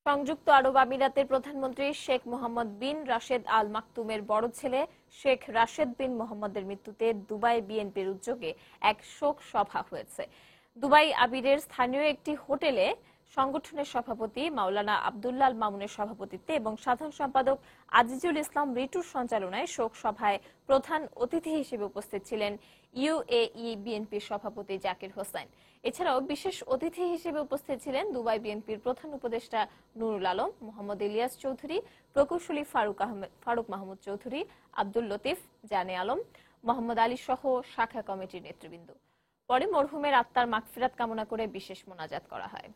সংযুক্ত আরব আমিরাতের প্রধানমন্ত্রী শেখ মোহাম্মদ বিন রাশেদ আল মাকতুমের বড় ছেলে শেখ রাশেদ বিন মোহাম্মদের মৃত্যুতে দুবাই বিএনপির উদ্যোগে এক শোক সভা হয়েছে। দুবাই আবিরের স্থানীয় একটি হোটেলে সংগঠনের সভাপতি মাওলানা আব্দুল্লাহ মামুনের সভাপতিত্বে এবং সাধারণ সম্পাদক আজিজুল ইসলাম রিটুর সঞ্চালনায় শোক সভায় প্রধান অতিথি হিসেবে উপস্থিত ছিলেন ইউএই বিএনপির সভাপতি জাকির হোসেন। এছাড়াও বিশেষ অতিথি হিসেবে উপস্থিত ছিলেন দুবাই বিএনপির প্রধান উপদেষ্টা নুরুল আলম, মোহাম্মদ ইলিয়াস চৌধুরী, প্রকৌশলী ফারুক মাহমুদ চৌধুরী, আব্দুল লতিফ, জানে আলম, মোহাম্মদ আলী সহ শাখা কমিটির নেতৃবৃন্দ। পরে মরহুমের আত্মার মাগফিরাত কামনা করে বিশেষ মোনাজাত করা হয়।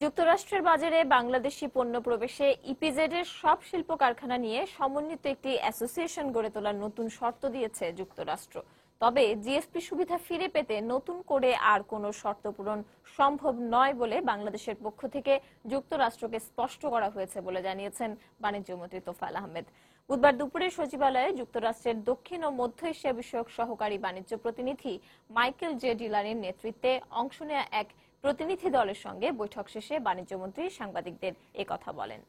যুক্তরাষ্ট্রের বাজারে বাংলাদেশি পণ্য প্রবেশে ইপিজেড এর সব শিল্প কারখানা নিয়ে সমন্বিত একটি অ্যাসোসিয়েশন গড়ে তোলার নতুন শর্ত দিয়েছে যুক্তরাষ্ট্র। তবে জিএসপি সুবিধা ফিরে পেতে নতুন করে আর কোনো শর্ত পূরণ সম্ভব নয় বলে বাংলাদেশের পক্ষ থেকে যুক্তরাষ্ট্রকে স্পষ্ট করা হয়েছে বলে জানিয়েছেন বাণিজ্যমন্ত্রী তোফায়েল আহমেদ। বুধবার দুপুরে সচিবালয়ে যুক্তরাষ্ট্রের দক্ষিণ ও মধ্য এশিয়া বিষয়ক সহকারী বাণিজ্য প্রতিনিধি মাইকেল জে ডিলানের নেতৃত্বে অংশ নেওয়া এক প্রতিনিধি দলের সঙ্গে বৈঠক শেষে বাণিজ্যমন্ত্রী সাংবাদিকদের একথা বলেন।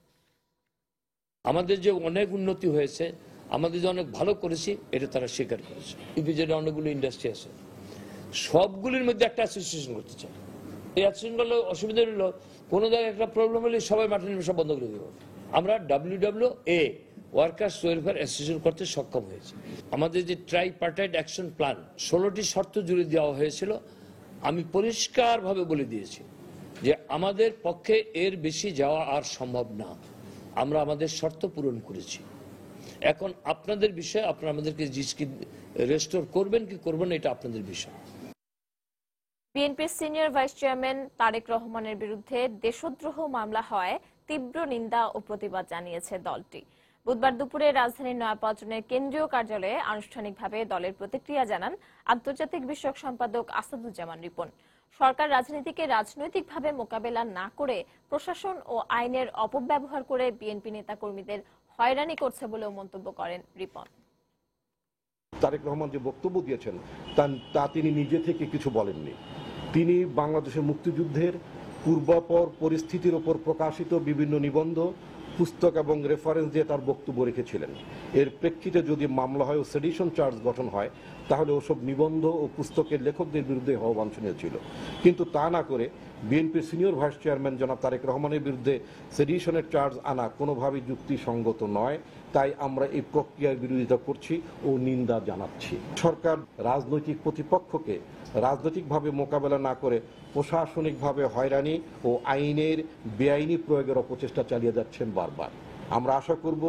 আমাদের যে অনেক উন্নতি হয়েছে, আমাদের যে অনেক ভালো করেছি, এটা তারা স্বীকার করেছে। ইপিজেডে অনেকগুলো ইন্ডাস্ট্রি আছে, সবগুলির মধ্যে একটা অ্যাসোসিয়েশন করতে চায়। এই অ্যাসোসিয়েশন করলে অসুবিধা হলো কোনো জায়গায় একটা প্রবলেম হলে সবাই মাঠে নেমে সব বন্ধ করে দেবো। আমরা WWA ওয়ার্কার্স ওয়েলফেয়ার অ্যাসোসিয়েশন করতে সক্ষম হয়েছে। আমাদের যে ট্রাইপার্টাইট অ্যাকশন প্ল্যান 16টি শর্ত জুড়ে দেওয়া হয়েছিল, আমি পরিষ্কারভাবে বলে দিয়েছি যে আমাদের পক্ষে এর বেশি যাওয়া আর সম্ভব না। আমরা আমাদের শর্ত পূরণ করেছি। এখন আপনাদের বিষয়, আপনারা আমাদেরকে জিএসটি রেস্টোর করবেন কি করবেন না, এটা আপনাদের বিষয়।
বিএনপির সিনিয়র ভাইস চেয়ারম্যান তারেক রহমানের বিরুদ্ধে দেশদ্রোহ মামলা হয় তীব্র নিন্দা ও প্রতিবাদ জানিয়েছে দলটি। বুধবার দুপুরে রাজধানীর নয়াপল্টনের কেন্দ্রীয় কার্যালয়ে আনুষ্ঠানিকভাবে দলের প্রতিক্রিয়া জানান আন্তর্জাতিক বিষয়ক সম্পাদক আসাদুজ্জামান রিপন। সরকার রাজনীতিকে রাজনৈতিকভাবে মোকাবেলা না করে প্রশাসন ও আইনের অপব্যবহার করে বিএনপি নেতাকর্মীদের হয়রানি করছে বলেও মন্তব্য করেন রিপন।
তারেক রহমান যে বক্তব্য দিয়েছেন তা তিনি নিজে থেকে কিছু বলেননি। তিনি বাংলাদেশের মুক্তিযুদ্ধের পূর্বাপর পরিস্থিতির ওপর প্রকাশিত বিভিন্ন নিবন্ধ, পুস্তক এবং রেফারেন্স দিয়ে তার বক্তব্য রেখেছিলেন। এর প্রেক্ষিতে যদি মামলা হয় ও সেডিশন চার্জ গঠন হয়, তাহলে ওসব নিবন্ধ ও পুস্তকের লেখকদের বিরুদ্ধে হওয়া বাঞ্ছনীয় ছিল। কিন্তু তা না করে বিএনপির সিনিয়র ভাইস চেয়ারম্যান জনাব তারেক রহমানের বিরুদ্ধে সেডিশনের চার্জ আনা কোনোভাবেই যুক্তিসঙ্গত নয়। তাই আমরা এই প্রক্রিয়ার বিরোধিতা করছি ও নিন্দা জানাচ্ছি। সরকার রাজনৈতিক প্রতিপক্ষকে রাজনৈতিকভাবে মোকাবেলা না করে প্রশাসনিকভাবে হয়রানি ও আইনের বেআইনি প্রয়োগের অপচেষ্টা চালিয়ে যাচ্ছেন বারবার। আমরা আশা করব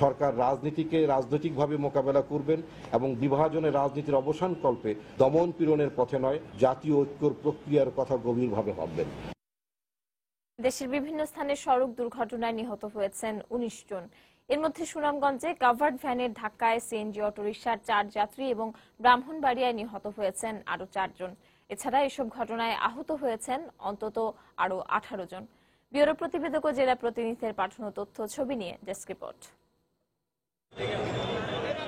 সরকার রাজনীতিকে রাজনৈতিকভাবে মোকাবেলা করবেন এবং বিভাজনের রাজনীতির অবসান কল্পে দমন পীড়নের পথে নয়, জাতীয় ঐক্যর প্রক্রিয়ার কথা গভীরভাবে ভাববেন।
দেশের বিভিন্ন স্থানে সড়ক দুর্ঘটনায় নিহত হয়েছেন 19 জন। এর মধ্যে সুনামগঞ্জে কাভার্ড ভ্যানের ধাক্কায় সিএনজি অটোরিকশার 4 যাত্রী এবং ব্রাহ্মণবাড়িয়ায় নিহত হয়েছেন আরো 4 জন। এছাড়া এসব ঘটনায় আহত হয়েছেন অন্তত আরো 18 জন। ব্যুরো প্রতিবেদক ও জেলা প্রতিনিধিদের পাঠানো তথ্য ছবি নিয়ে ডেস্ক রিপোর্ট।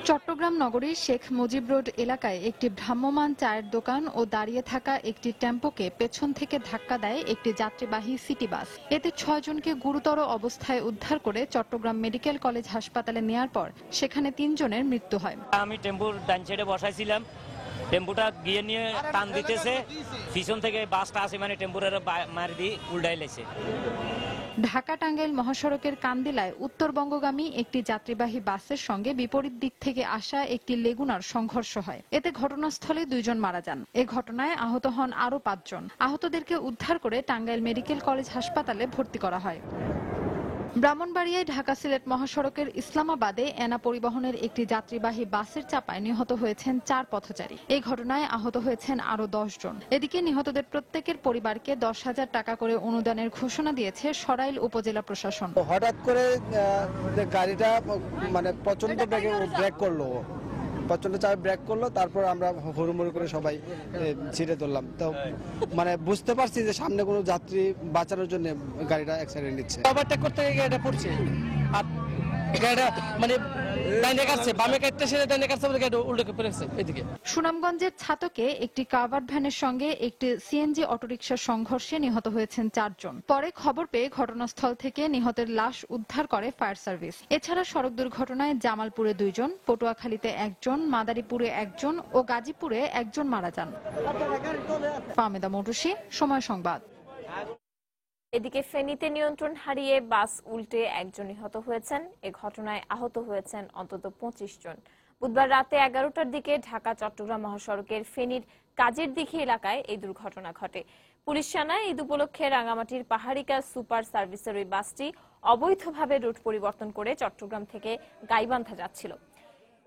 চট্টগ্রাম নগরীর শেখ মুজিব রোড এলাকায় একটি ভ্রাম্যমাণ চায়ের দোকান ও দাঁড়িয়ে থাকা একটি টেম্পোকে পেছন থেকে ধাক্কা দেয় একটি যাত্রীবাহী সিটি বাস। এতে 6 জনকে গুরুতর অবস্থায় উদ্ধার করে চট্টগ্রাম মেডিকেল কলেজ হাসপাতালে নেওয়ার পর সেখানে 3 জনের মৃত্যু হয়।
আমি টেম্পোর ডান সাইডে বসাইছিলাম, টেম্পোটা গিয়ে নিয়ে টান দিতেছে, পিছন থেকে বাসটা আসে মানে টেম্পোর মারি দিয়ে উল্টাই লেছে।
ঢাকা টাঙ্গাইল মহাসড়কের কান্দিলায় উত্তরবঙ্গগামী একটি যাত্রীবাহী বাসের সঙ্গে বিপরীত দিক থেকে আসা একটি লেগুনার সংঘর্ষ হয়। এতে ঘটনাস্থলে 2 জন মারা যান। এ ঘটনায় আহত হন আরো 5 জন। আহতদেরকে উদ্ধার করে টাঙ্গাইল মেডিকেল কলেজ হাসপাতালে ভর্তি করা হয়। ব্রাহ্মণবাড়িয়ায় ঢাকা সিলেট মহাসড়কের ইসলামাবাদে এনা পরিবহনের একটি যাত্রীবাহী বাসের চাপায় নিহত হয়েছেন 4 পথচারী। এই ঘটনায় আহত হয়েছেন আরো 10 জন। এদিকে নিহতদের প্রত্যেকের পরিবারকে 10,000 টাকা করে অনুদানের ঘোষণা দিয়েছে সরাইল উপজেলা প্রশাসন।
হঠাৎ করে গাড়িটা মানে প্রচন্ড বেগে ব্রেক করলো, প্রচন্ড চাপে ব্রেক করলো, তারপর আমরা হুড়মুড়ি করে সবাই ছিটে তুললাম। তো মানে বুঝতে পারছি যে সামনে কোনো যাত্রী বাঁচানোর জন্য গাড়িটা অ্যাক্সিডেন্ট নিচ্ছে, ওভারটেক করতে গিয়ে গাড়িটা পড়ছে। আর
গাড়িটা মানে ডাইনে কাটছে, বামে কাটতে সে ডাইনে কাটছে, গাড়িটা উল্টো পড়েছে এদিকে।
সুনামগঞ্জের ছাতকে একটি কাভার্ড ভ্যানের সঙ্গে একটি সিএনজি অটোরিকশার সংঘর্ষে নিহত হয়েছেন 4 জন। পরে খবর পেয়ে ঘটনাস্থল থেকে নিহতের লাশ উদ্ধার করে ফায়ার সার্ভিস। এছাড়া সড়ক দুর্ঘটনায় জামালপুরে 2 জন, পটুয়াখালীতে 1 জন, মাদারীপুরে 1 জন ও গাজীপুরে 1 জন মারা যান। ফাহমিদা মৌটুসী, সময় সংবাদ।
এদিকে ফেনীতে নিয়ন্ত্রণ হারিয়ে বাস উল্টে 1 জন নিহত হয়েছেন। এ ঘটনায় আহত হয়েছেন অন্তত 25 জন। বুধবার রাতে 11টার দিকে ঢাকা চট্টগ্রাম মহাসড়কের ফেনীর কাজের দিঘি এলাকায় এই দুর্ঘটনা ঘটে। পুলিশ জানায় ঈদ উপলক্ষে রাঙামাটির পাহাড়িকা সুপার সার্ভিসের ওই বাসটি অবৈধভাবে রুট পরিবর্তন করে চট্টগ্রাম থেকে গাইবান্ধা যাচ্ছিল।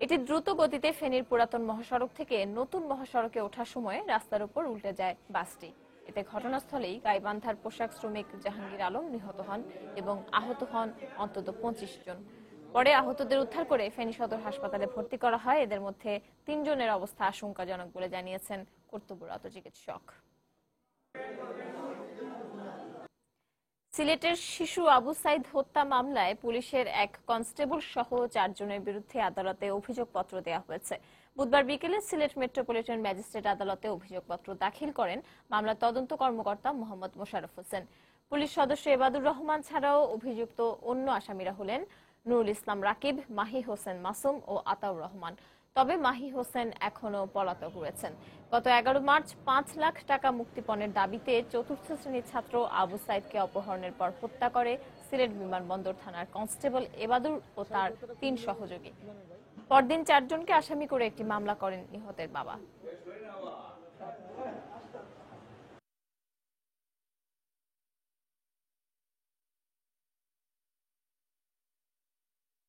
এটি দ্রুত গতিতে ফেনীর পুরাতন মহাসড়ক থেকে নতুন মহাসড়কে ওঠার সময় রাস্তার উপর উল্টে যায় বাসটি। এতে ঘটনাস্থলেই গাইবান্ধার পোশাক শ্রমিক জাহাঙ্গীর আলম নিহত হন এবং আহত হন অন্তত 25 জন। পরে আহতদের উদ্ধার করে ফেনী সদর হাসপাতালে ভর্তি করা হয়। এদের মধ্যে 3 জনের অবস্থা আশঙ্কাজনক বলে জানিয়েছেন কর্তব্যরত চিকিৎসক। সিলেটের শিশু আবু সাইদ হত্যা মামলায় পুলিশের এক কনস্টেবল সহ 4 জনের বিরুদ্ধে আদালতে অভিযোগপত্র দেওয়া হয়েছে। বুধবার বিকেলে সিলেট মেট্রোপলিটন ম্যাজিস্ট্রেট আদালতে অভিযোগপত্র দাখিল করেন মামলার তদন্ত কর্মকর্তা মোহাম্মদ মোশাররফ হোসেন। পুলিশ সদস্য এবাদুর রহমান ছাড়াও অভিযুক্ত অন্য আসামিরা হলেন নুরুল ইসলাম রাকিব, মাহি হোসেন মাসুম ও আতাউর রহমান। তবে মাহি হোসেন এখনো পলাতক রয়েছেন। গত 11 মার্চ 5 লাখ টাকা মুক্তিপণের দাবিতে 4র্থ শ্রেণীর ছাত্র আবু সাইদকে অপহরণের পর হত্যা করে সিলেট বিমানবন্দর থানার কনস্টেবল এবাদুর ও তার 3 সহযোগী। পরদিন 4 জনকে আসামি করে একটি মামলা করেন নিহতের বাবা।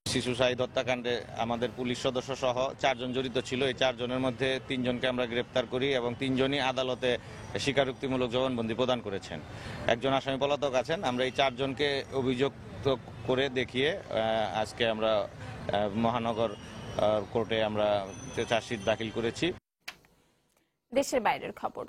শিশু শাহিদ হত্যাকাণ্ডে আমাদের পুলিশ সদস্য সহ 4 জন জড়িত ছিল। এই 4 জনের মধ্যে 3 জনকে আমরা গ্রেপ্তার করি এবং 3 জনই আদালতে স্বীকারোক্তিমূলক জবানবন্দি প্রদান করেছেন। একজন আসামি পলাতক আছেন। আমরা এই 4 জনকে অভিযুক্ত করে দেখিয়ে আজকে আমরা মহানগর কোর্টে আমরা চার্জশিট দাখিল করেছি।
দেশের বাইরের খবর।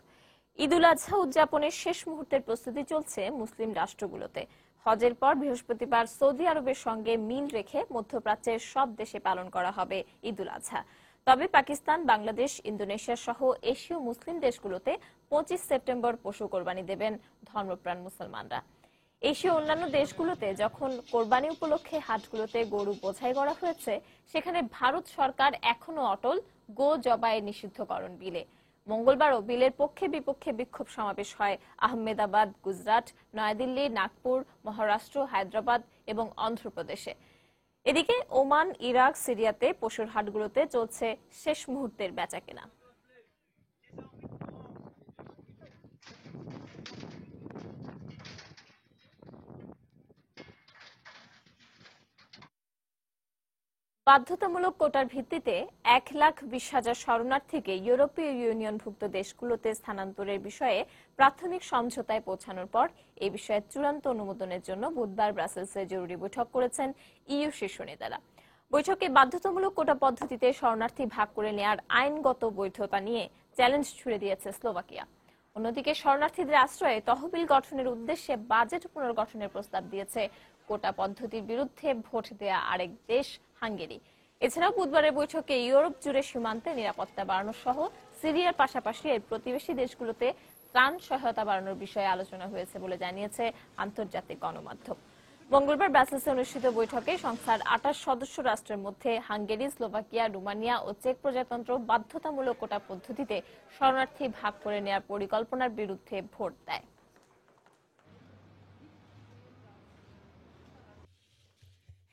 ঈদুল আজহা উদযাপনের শেষ মুহূর্তের প্রস্তুতি চলছে মুসলিম রাষ্ট্রগুলোতে। হজের পর বৃহস্পতিবার সৌদি আরবের সঙ্গে মিল রেখে মধ্যপ্রাচ্যের সব দেশে পালন করা হবে ঈদুল আজহা। তবে পাকিস্তান, বাংলাদেশ, ইন্দোনেশিয়া সহ এশীয় মুসলিম দেশগুলোতে 25 সেপ্টেম্বর পশু কোরবানি দেবেন ধর্মপ্রাণ মুসলমানরা। এশীয় অন্যান্য দেশগুলোতে যখন কোরবানি উপলক্ষে হাটগুলোতে গরু বোঝাই করা হয়েছে, সেখানে ভারত সরকার এখনো অটল গো জবাই নিষিদ্ধকরণ বিলে। মঙ্গলবারও বিলের পক্ষে বিপক্ষে বিক্ষোভ সমাবেশ হয় আহমেদাবাদ, গুজরাট, নয়াদিল্লি, নাগপুর, মহারাষ্ট্র, হায়দ্রাবাদ এবং অন্ধ্রপ্রদেশে। এদিকে ওমান, ইরাক, সিরিয়াতে পশুর হাটগুলোতে চলছে শেষ মুহূর্তের বেচাকেনা। বাধ্যতামূলক কোটার ভিত্তিতে 1,20,000 শরণার্থীকে ইউরোপীয় ইউনিয়নভুক্ত দেশগুলোতে স্থানান্তরের বিষয়ে প্রাথমিক সমঝোতায় পৌঁছানোর পর এই বিষয়ে চূড়ান্ত অনুমোদনের জন্য বুধবার ব্রাসেলসে জরুরি বৈঠক করেছেন ইইউ শীর্ষ নেতারা। বৈঠকে বাধ্যতামূলক কোটা পদ্ধতিতে শরণার্থী ভাগ করে নেওয়ার আইনগত বৈধতা নিয়ে চ্যালেঞ্জ ছুড়ে দিয়েছে স্লোভাকিয়া। অন্যদিকে শরণার্থীদের আশ্রয়ে তহবিল গঠনের উদ্দেশ্যে বাজেট পুনর্গঠনের প্রস্তাব দিয়েছে কোটা পদ্ধতির বিরুদ্ধে ভোট দেয়া আরেক দেশ হাঙ্গেরি। এছাড়াও বুধবারের বৈঠকে ইউরোপ জুড়ে সীমান্তে নিরাপত্তা বাড়ানো সহ সিরিয়ার পাশাপাশি এর প্রতিবেশী দেশগুলোতে ত্রাণ সহায়তা বাড়ানোর বিষয়ে আলোচনা হয়েছে বলে জানিয়েছে আন্তর্জাতিক গণমাধ্যম। মঙ্গলবার ব্রাসেলসে অনুষ্ঠিত বৈঠকে সংস্থার 28 সদস্য রাষ্ট্রের মধ্যে হাঙ্গেরি, স্লোভাকিয়া, রোমানিয়া ও চেক প্রজাতন্ত্র বাধ্যতামূলক কোটা পদ্ধতিতে শরণার্থী ভাগ করে নেওয়ার পরিকল্পনার বিরুদ্ধে ভোট দেয়।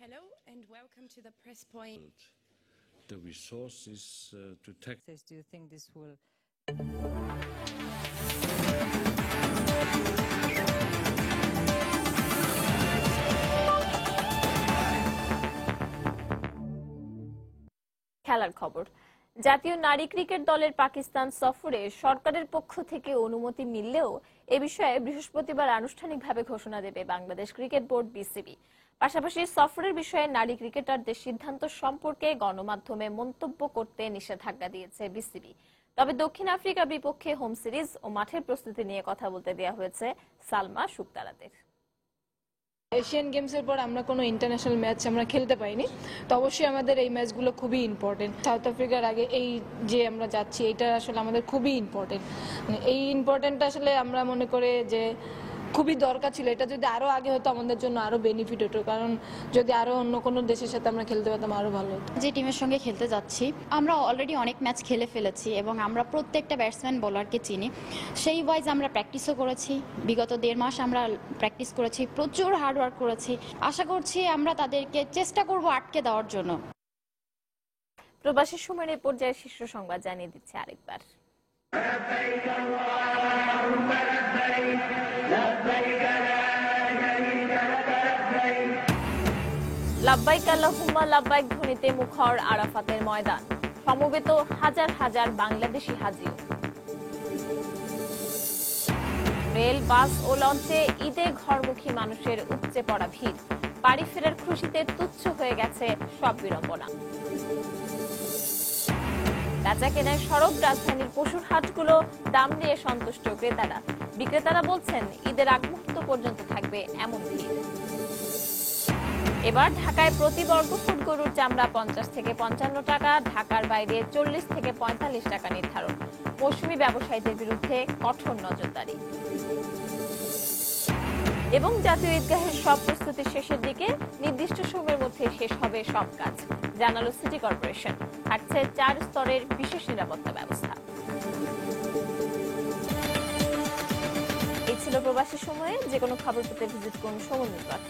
Hello and welcome to the press point.
The resources to tax.
Do you think this will
খেলার খবর। জাতীয় নারী ক্রিকেট দলের পাকিস্তান সফরে সরকারের পক্ষ থেকে অনুমতি মিললেও এ বিষয়ে বৃহস্পতিবার আনুষ্ঠানিকভাবে ঘোষণা দেবে বাংলাদেশ ক্রিকেট বোর্ড বিসিবি। পাশাপাশি সফরের বিষয়ে নারী ক্রিকেটারদের সিদ্ধান্ত সম্পর্কে গণমাধ্যমে মন্তব্য করতে নিষেধাজ্ঞা দিয়েছে বিসিবি। তবে দক্ষিণ আফ্রিকার বিপক্ষে হোম সিরিজ ও মাঠের প্রস্তুতি নিয়ে কথা বলতে দেওয়া হয়েছে সালমা শুকতারাদের।
এশিয়ান গেমসের পর আমরা কোনো ইন্টারন্যাশনাল ম্যাচ আমরা খেলতে পাইনি, তো অবশ্যই আমাদের এই ম্যাচগুলো খুবই ইম্পর্টেন্ট। সাউথ আফ্রিকার আগে এই যে আমরা যাচ্ছি এটা আসলে আমাদের খুবই ইম্পর্টেন্ট। এই ইম্পর্টেন্টটা আসলে আমরা মনে করি যে খুবই দরকার ছিল। এটা যদি আরো আগে হতো আমাদের জন্য আরো বেনিফিট হতো, কারণ যদি আরো অন্য কোনো দেশের সাথে আমরা খেলতে পারতাম আরো ভালো হতো।
যে টিমের সঙ্গে খেলতে যাচ্ছি আমরা অলরেডি অনেক ম্যাচ খেলে ফেলেছি এবং আমরা প্রত্যেকটা ব্যাটসম্যান বোলারকে চিনি। সেই ওয়াইজ আমরা প্র্যাকটিসও করেছি, বিগত 1.5 মাস আমরা প্র্যাকটিস করেছি, প্রচুর হার্ডওয়ার্ক করেছি। আশা করছি আমরা তাদেরকে চেষ্টা করব আটকে দেওয়ার জন্য।
প্রবাসী সময়ের পর্যায়ে শীর্ষ সংবাদ জানিয়ে দিচ্ছে আরেকবার। লাব্বাইক আল্লাহুম্মা লাব্বাইক ধ্বনিতে মুখর আরাফাতের ময়দান, সমবেত হাজার হাজার বাংলাদেশি হাজি। রেল, বাস ও লঞ্চে ঈদে ঘরমুখী মানুষের উপচে পড়া ভিড়, বাড়ি ফেরার খুশিতে তুচ্ছ হয়ে গেছে সব বিড়ম্বনা। বেচা কেনায় সরব রাজধানীর পশুর হাটগুলো, দাম নিয়ে সন্তুষ্ট ক্রেতারা। বিক্রেতারা বলছেন ঈদের আগ মুহূর্ত পর্যন্ত থাকবে এমন ভিড়। এবার ঢাকায় প্রতি বর্গফুট গরুর চামড়া 50 থেকে 55 টাকা, ঢাকার বাইরে 40 থেকে 45 টাকা নির্ধারণ। মৌসুমী ব্যবসায়ীদের বিরুদ্ধে কঠোর নজরদারি। এবং জাতীয় ঈদগাহের সব প্রস্তুতি শেষের দিকে, নির্দিষ্ট সময়ের মধ্যে শেষ হবে সব কাজ, জানালো সিটি কর্পোরেশন। থাকছে 4 স্তরের বিশেষ নিরাপত্তা ব্যবস্থা। এই ছিল প্রবাসী সময়ে। যে কোনো খবর পেতে ভিজিট করুন সময় নিউজ।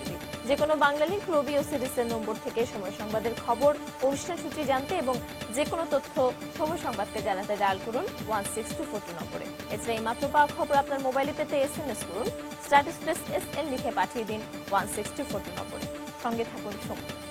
যে কোনো বাংলালিংক, রবি ও সিরিজের নম্বর থেকে সময় সংবাদের খবর, অনুষ্ঠান সূচি জানতে এবং যে কোনো তথ্য সময় সংবাদকে জানাতে ডায়াল করুন 16242 নম্বরে। এছাড়া এই মাত্র পাওয়া খবর আপনার মোবাইলে পেতে SMS করুন, স্ট্যাটাস SL লিখে পাঠিয়ে দিন 16242 নম্বরে। সঙ্গে থাকুন সময়।